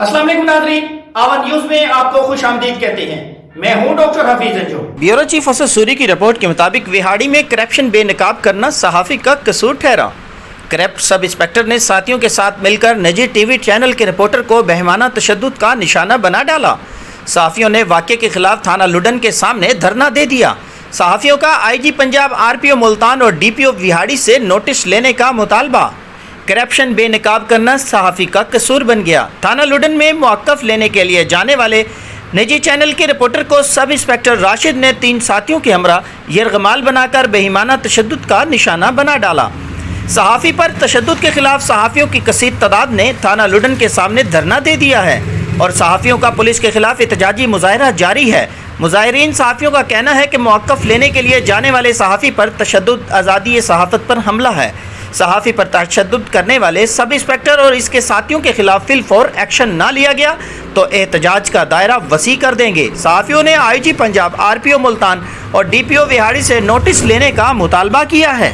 अस्सलाम वालेकुम नाज़रीन, आवाज़ न्यूज़ में आपको खुश आमदीद कहते हैं। मैं हूं doctor Hafeez Anjum. Bureau chief Asad Suri की रिपोर्ट के मुताबिक विहाड़ी में करप्शन बेनकाब करना सहाफ़ी का कसूर ठहरा। करप्ट सब इंस्पेक्टर ने साथियों के साथ मिलकर निजी टीवी चैनल के रिपोर्टर को बहमाना तशद्दुद का निशाना बना डाला। सहाफ़ियों ने वाक़े के खिलाफ थाना लुडन के सामने धरना दे दिया। सहाफ़ियों का आईजी पंजाब, आरपीओ मुल्तान और डीपीओ विहाड़ी से नोटिस लेने का मुतालबा। करप्शन बेनकाब करना सहाफ़ी का कसूर बन गया। थाना लुडन में मौक़िफ़ लेने के लिए जाने वाले निजी चैनल के रिपोर्टर को सब इंस्पेक्टर राशिद ने 3 साथियों के हमरा यरगमाल बनाकर बेईमाना तशद्दुद का निशाना बना डाला। सहाफ़ी पर तशद्दुद के खिलाफ सहाफ़ियों की कसीर तादाद ने थाना लुडन के सामने धरना दे दिया है और सहाफ़ियों का पुलिस के खिलाफ एहतजाजी मुजाहरा जारी है। मुजाहिरीन सहाफ़ियों का कहना है कि मौक़िफ़ लेने के लिए जाने वाले सहाफ़ी पर तशद्दुद आज़ादी सहाफ़त पर हमला है। सहाफ़ी पर तशद्दुद करने वाले सब इंस्पेक्टर और इसके साथियों के खिलाफ फिलफौर एक्शन ना लिया गया तो एहतजाज का दायरा वसी कर देंगे। सहाफ़ियों ने आईजी पंजाब, आरपीओ मुल्तान और डीपीओ विहाड़ी से नोटिस लेने का मुतालबा किया है।